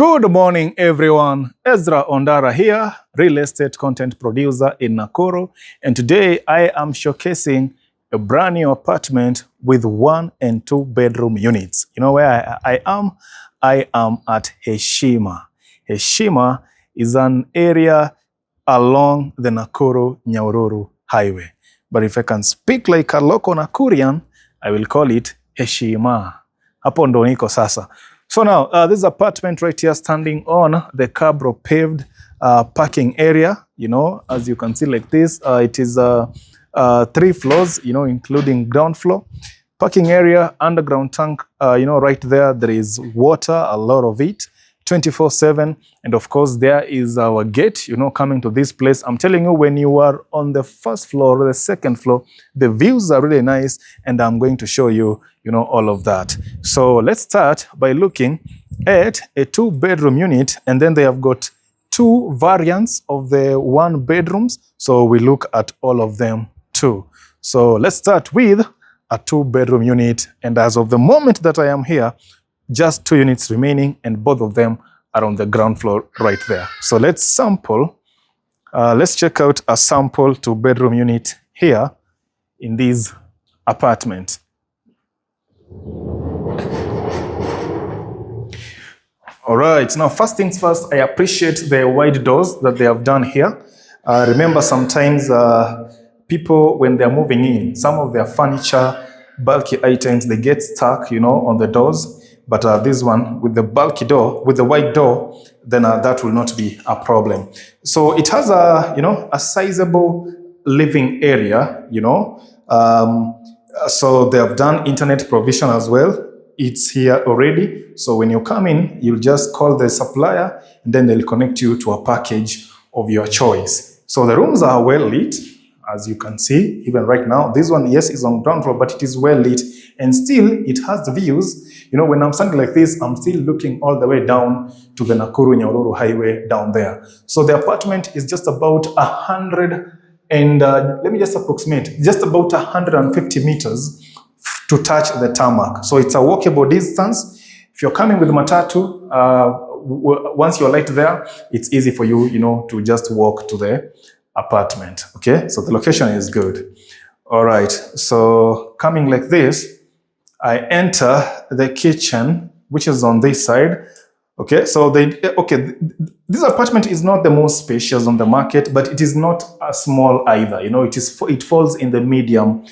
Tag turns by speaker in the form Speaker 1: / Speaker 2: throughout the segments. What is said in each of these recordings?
Speaker 1: Good morning, everyone. EZRA ONDARA here, real estate content producer in Nakuru. And today I am showcasing a brand new apartment with 1 and 2 bedroom units. You know where I am? I am at Heshima. Heshima is an area along the Nyahururu Highway. But if I can speak like a local Nakurian, I will call it Heshima. Hapo ndo niko sasa. So now, this apartment right here standing on the Cabro-paved parking area, you know, as you can see like this, it is 3 floors, you know, including ground floor. Parking area, underground tank, you know, right there, there is water, a lot of it, 24/7. And of course, there is our gate, you know, coming to this place. I'm telling you, when you are on the first floor or the second floor, the views are really nice. And I'm going to show you, you know, all of that. So let's start by looking at a 2 bedroom unit. And then they have got 2 variants of the 1 bedrooms. So we look at all of them too. So let's start with a 2 bedroom unit. And as of the moment that I am here, just 2 units remaining, and both of them are on the ground floor right there. So let's sample. Let's check out a sample 2 bedroom unit here in this apartment. All right, now first things first, I appreciate the wide doors that they have done here. Remember, sometimes people, when they're moving in, some of their furniture, bulky items, they get stuck, you know, on the doors. But this one with the bulky door, with the wide door, then that will not be a problem. So it has a, you know, a sizable living area, you know. So they have done internet provision as well. It's here already. So when you come in, you'll just call the supplier and then they'll connect you to a package of your choice. So the rooms are well lit, as you can see, even right now. This one, yes, is on ground floor, but it is well lit. And still, it has the views. You know, when I'm standing like this, I'm still looking all the way down to the Nyahururu Highway down there. So the apartment is just about 100 and, let me just approximate, just about 150 meters to touch the tarmac. So it's a walkable distance. If you're coming with Matatu, once you're right there, it's easy for you, you know, to just walk to the apartment. Okay, so the location is good. All right, so coming like this, I enter the kitchen, which is on this side. Okay, so this apartment is not the most spacious on the market, but it is not small either. You know, it falls in the medium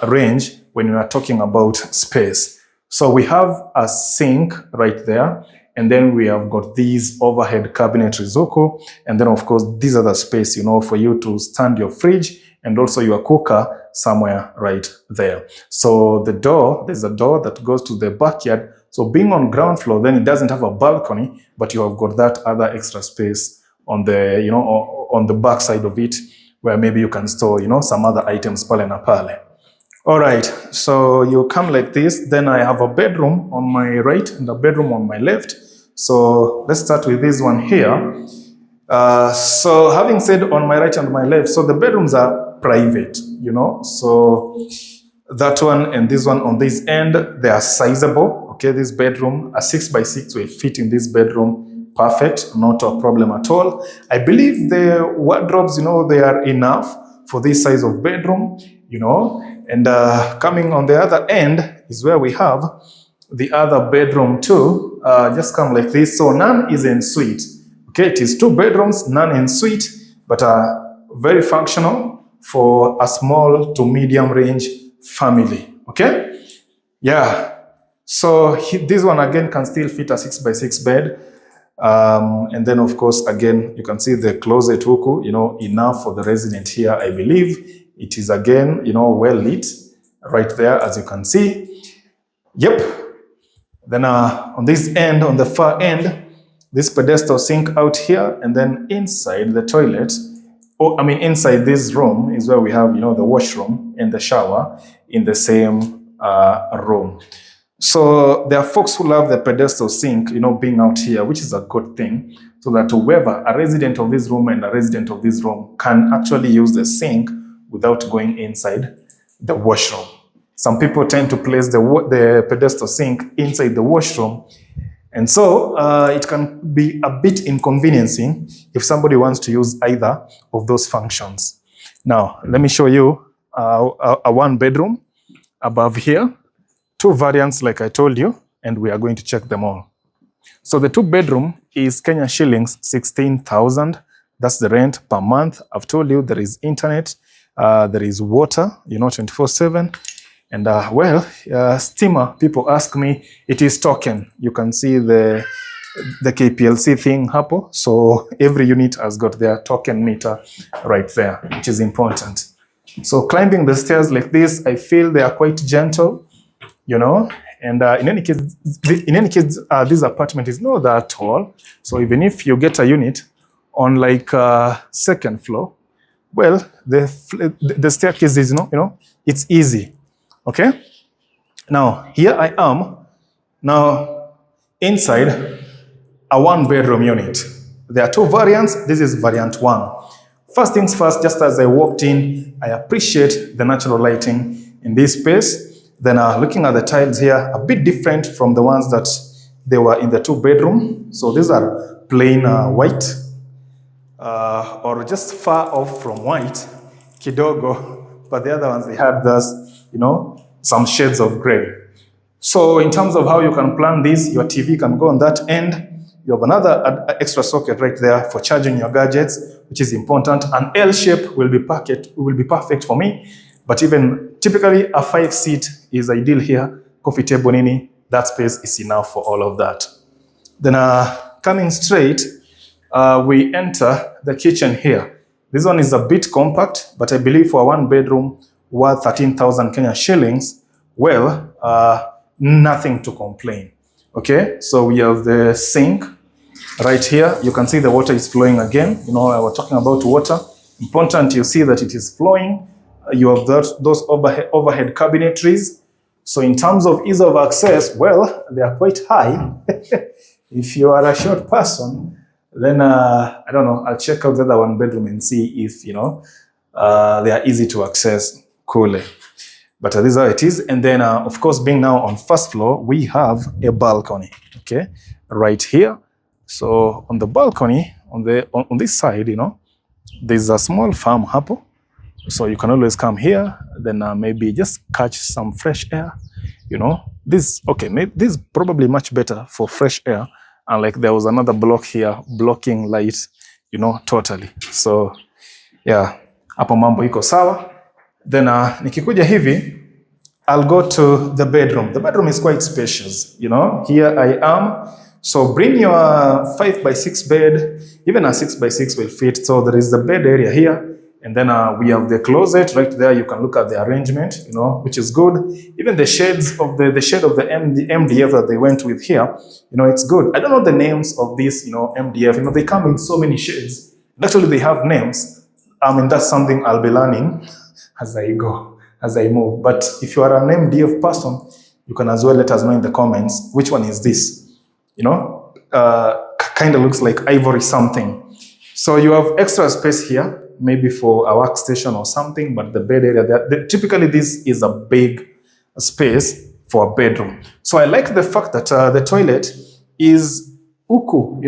Speaker 1: range when you are talking about space. So we have a sink right there, and then we have got these overhead cabinetry Zuku, and then of course these are the space, you know, for you to stand your fridge and also your cooker somewhere right there. So the door, there's a door that goes to the backyard. So being on ground floor, then it doesn't have a balcony, but you have got that other extra space on the, you know, on the back side of it, where maybe you can store, you know, some other items pale na pale. All right, so you come like this, then I have a bedroom on my right and a bedroom on my left. So let's start with this one here. So having said on my right and my left, so the bedrooms are private, you know, so that one and this one on this end, they are sizable. Okay, this bedroom, a 6x6 will fit in this bedroom, perfect, not a problem at all. I believe the wardrobes, you know, they are enough for this size of bedroom, you know. And coming on the other end is where we have the other bedroom too. Just come like this. So none is en suite. Okay, it is 2 bedrooms, none en suite, but very functional for a small to medium range family. Okay, yeah. So this one again can still fit a 6x6 bed. And then of course, again, you can see the closet huku, you know, enough for the resident here. I believe it is again, you know, well lit right there, as you can see. Yep. Then on this end, on the far end, this pedestal sink out here, and then inside the toilet, inside this room is where we have, you know, the washroom and the shower in the same room. So there are folks who love the pedestal sink, you know, being out here, which is a good thing, so that whoever, a resident of this room and a resident of this room, can actually use the sink without going inside the washroom. Some people tend to place the pedestal sink inside the washroom And so it can be a bit inconveniencing if somebody wants to use either of those functions. Now, let me show you a one bedroom above here. Two variants, like I told you, and we are going to check them all. So the two bedroom is Kenya shillings 16,000. That's the rent per month. I've told you there is internet, there is water, 24/7. And steamer, people ask me, it is token. You can see the KPLC thing hapo. So every unit has got their token meter right there, which is important. So climbing the stairs like this, I feel they are quite gentle, And in any case, this apartment is not that tall. So even if you get a unit on like second floor, well, the staircase is, it's easy. Okay. Now here I am. Now inside a one bedroom unit. There are two variants. This is variant one. First things first, just as I walked in, I appreciate the natural lighting in this space. Then looking at the tiles here, a bit different from the ones that they were in the two bedroom. So these are plain white or just far off from white, kidogo. But the other ones, they had this, some shades of gray. So in terms of how you can plan this, your TV can go on that end. You have another extra socket right there for charging your gadgets, which is important. An L shape will be perfect for me. But even typically a 5-seat is ideal here. Coffee table, nini, that space is enough for all of that. Then coming straight, we enter the kitchen here. This one is a bit compact, but I believe for a one bedroom worth 13,000 Kenya shillings, well, nothing to complain. Okay, so we have the sink right here. You can see the water is flowing again. I was talking about water. Important you see that it is flowing. You have those overhead cabinetries. So in terms of ease of access, well, they are quite high. If you are a short person, then I don't know, I'll check out the other one bedroom and see if, they are easy to access coolly. But this is how it is. And then, of course, being now on first floor, we have a balcony, okay, right here. So on the balcony, on this side, there's a small farm hapo. So you can always come here, then maybe just catch some fresh air, This is probably much better for fresh air. And like there was another block here blocking light, totally. So yeah, hapo mambo iko sawa. Then nikikuja hivi, I'll go to the bedroom. The bedroom is quite spacious, Here I am. So bring your 5x6 bed, even a 6x6 will fit. So there is the bed area here. And then we have the closet right there. You can look at the arrangement, which is good. Even the shades of the shade of the MDF that they went with here, it's good. I don't know the names of this, MDF. They come in so many shades. Actually, they have names. That's something I'll be learning as I go, as I move. But if you are an MDF person, you can as well let us know in the comments which one is this. Kind of looks like ivory something. So you have extra space here, maybe for a workstation or something, but the bed area, typically this is a big space for a bedroom. So I like the fact that the toilet is uku,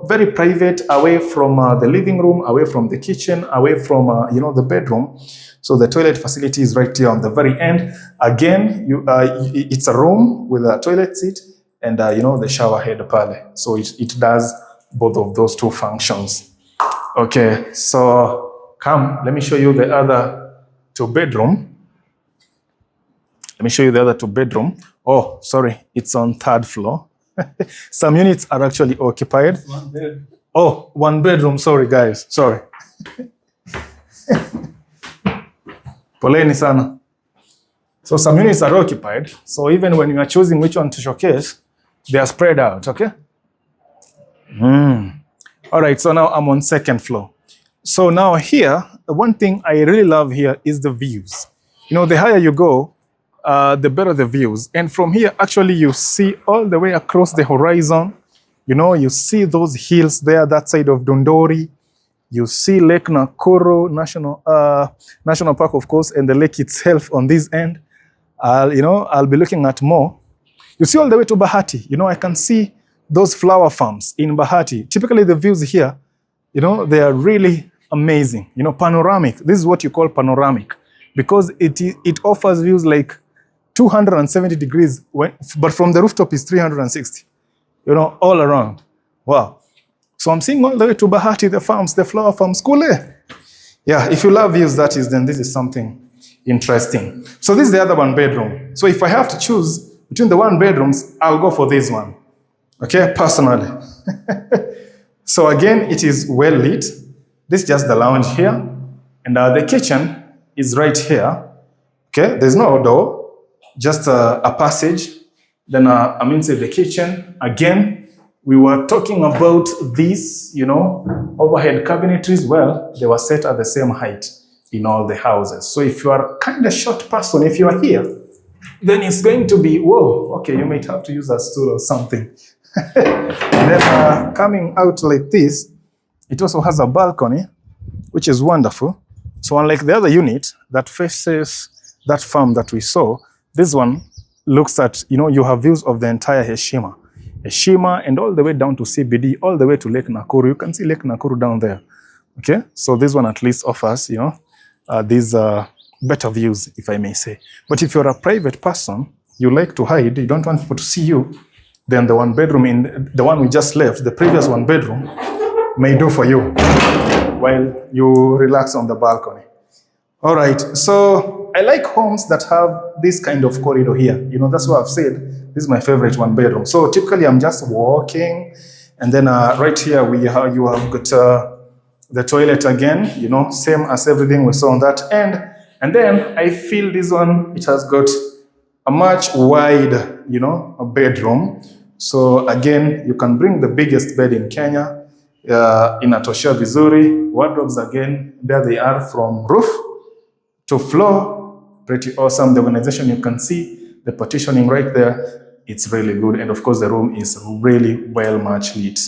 Speaker 1: very private, away from the living room, away from the kitchen, away from, the bedroom. So the toilet facility is right here on the very end. Again, it's a room with a toilet seat and, the shower head pale. So it does both of those two functions. Okay, so come, let me show you the other two bedroom. Oh, sorry, it's on third floor. Some units are actually occupied.
Speaker 2: One bed.
Speaker 1: Oh, one bedroom, sorry guys, sorry. Poleni sana. So some units are occupied. So even when you are choosing which one to showcase, they are spread out, okay? All right, so now I'm on second floor. So now here, one thing I really love here is the views. The higher you go, the better the views. And from here, actually, you see all the way across the horizon. You see those hills there, that side of Dondori. You see Lake Nakuru National Park, of course, and the lake itself on this end. I'll be looking at more. You see all the way to Bahati. I can see those flower farms in Bahati. Typically the views here, you know, they are really amazing. You know, panoramic. This is what you call panoramic because it offers views like 270 degrees, but from the rooftop is 360, you know, all around. Wow. So I'm seeing all the way to Bahati, the farms, the flower farms. Cool. Yeah, if you love views, then this is something interesting. So this is the other one bedroom. So if I have to choose between the one bedrooms, I'll go for this one. Okay, personally. So again, it is well lit. This is just the lounge here. And the kitchen is right here. Okay, there's no door, just a passage. Then I'm inside the kitchen. Again, we were talking about these, you know, overhead cabinetries. Well, they were set at the same height in all the houses. So if you are kind of short person, if you are here, then it's going to be, whoa, okay, you might have to use a stool or something. Then coming out like this, it also has a balcony, which is wonderful. So unlike the other unit that faces that farm that we saw, this one looks at, you know, you have views of the entire Heshima. Heshima and all the way down to CBD, all the way to Lake Nakuru. You can see Lake Nakuru down there. Okay, so this one at least offers, you know, these better views, if I may say. But if you're a private person, you like to hide, you don't want people to see you, then the one bedroom in the one we just left, the previous one bedroom, may do for you while you relax on the balcony. All right, so I like homes that have this kind of corridor here. You know, that's what I've said. This is my favorite one bedroom. So typically I'm just walking, and then right here you have got the toilet again, you know, same as everything we saw on that end. And then I feel this one, it has got a much wide, you know, a bedroom. So again, you can bring the biggest bed in Kenya, inatoshea vizuri. Wardrobes again, there they are from roof to floor. Pretty awesome. The organization, you can see the partitioning right there. It's really good. And of course, the room is really well much lit.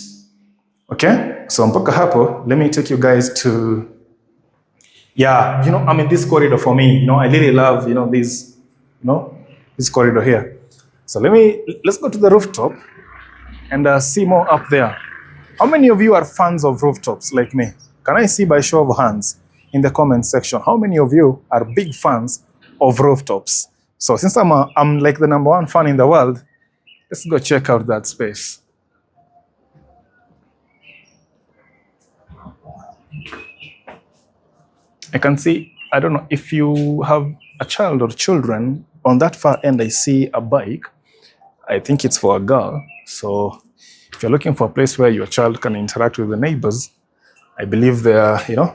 Speaker 1: Okay, so mpaka hapo, let me take you guys to, yeah, you know, I mean, this corridor for me, you know, I really love, you know, this, you know, this corridor here. So let's go to the rooftop and see more up there. How many of you are fans of rooftops like me? Can I see by show of hands in the comment section? How many of you are big fans of rooftops? So since I'm like the #1 fan in the world, let's go check out that space. I can see, I don't know, if you have a child or children, on that far end I see a bike. I think it's for a girl. So if you're looking for a place where your child can interact with the neighbors, I believe there, you know,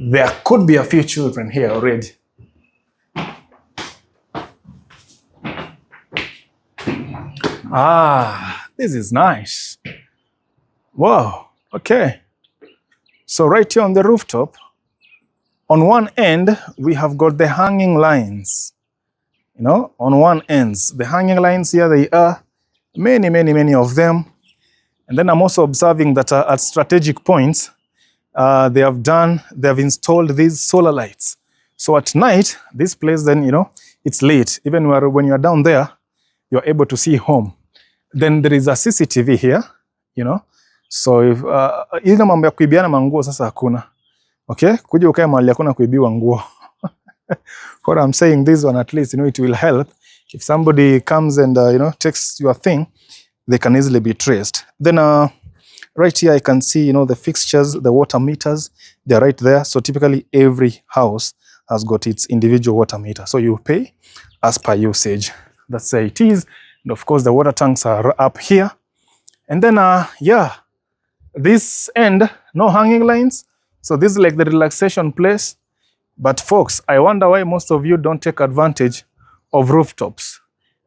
Speaker 1: there could be a few children here already. Ah, this is nice. Wow, okay. So right here on the rooftop, on one end, we have got the hanging lines. You know, on one end, the hanging lines here, they are many of them. And then I'm also observing that at strategic points, they have installed these solar lights. So at night, this place then, you know, it's late. Even when you're down there, you're able to see home. Then there is a CCTV here, you know. So if ile mambo ya kuibiana manguo sasa hakuna. Okay? Kuja ukae mahali hakuna kuibiwa nguo. What I'm saying, this one at least, you know, it will help. If somebody comes and, you know, takes your thing, they can easily be traced. Then right here, I can see, you know, the fixtures, the water meters, they're right there. So typically every house has got its individual water meter. So you pay as per usage. That's how it is. And of course, the water tanks are up here. And then, yeah, this end, no hanging lines. So this is like the relaxation place. But folks, I wonder why most of you don't take advantage of rooftops.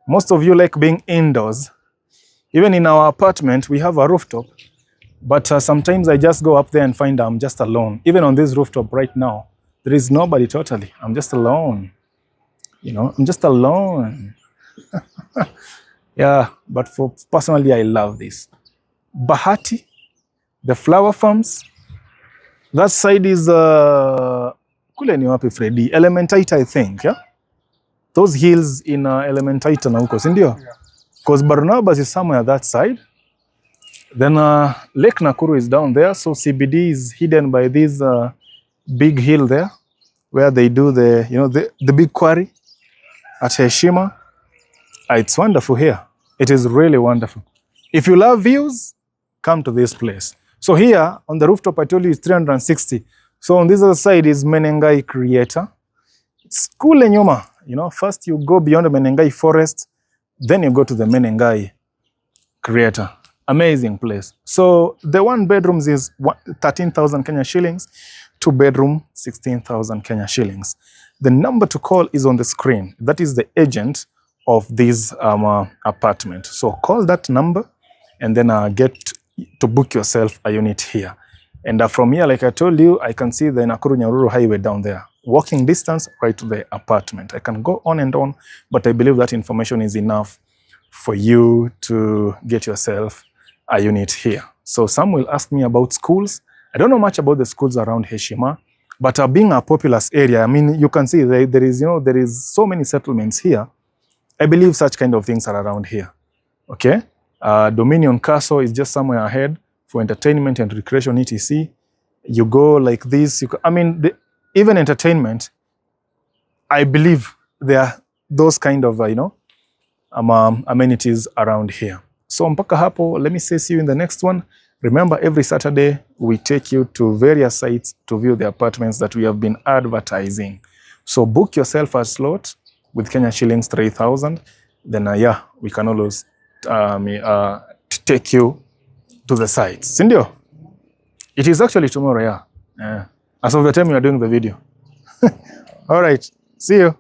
Speaker 1: Most of you like being indoors. Even in our apartment, we have a rooftop. But sometimes I just go up there and find I'm just alone. Even on this rooftop right now, there is nobody totally. I'm just alone. You know, I'm just alone. Yeah, but personally, I love this. Bahati, the flower farms. That side is kule ni wapi Freddy? Elementaita, I think, yeah? Those hills in Elementaita na huko, si ndio? Because Barnabas is somewhere that side. Then Lake Nakuru is down there. So CBD is hidden by this big hill there, where they do the, you know, the big quarry at Heshima. It's wonderful here. It is really wonderful. If you love views, come to this place. So here on the rooftop, I told you it's 360. So on this other side is Menengai Crater. It's cool, Nyuma. You know, first you go beyond the Menengai forest, then you go to the Menengai Crater. Amazing place. So the 1 bedrooms is 13,000 Kenya shillings, 2 bedroom, 16,000 Kenya shillings. The number to call is on the screen. That is the agent of this apartment. So call that number and then get to book yourself a unit here. And from here, like I told you, I can see the Nyahururu Highway down there. Walking distance right to the apartment. I can go on and on, but I believe that information is enough for you to get yourself a unit here. So some will ask me about schools. I don't know much about the schools around Heshima, but being a populous area, I mean, you can see there is so many settlements here. I believe such kind of things are around here. Okay, Dominion Castle is just somewhere ahead for entertainment and recreation, etc. You go like this. Even entertainment, I believe there are those kind of amenities around here. So mpaka hapo, let me say see you in the next one. Remember, every Saturday we take you to various sites to view the apartments that we have been advertising. So book yourself a slot with Kenya shillings 3,000. Then we can always take you to the sites. Sindio? It is actually tomorrow, as of the time you are doing the video. All right, see you.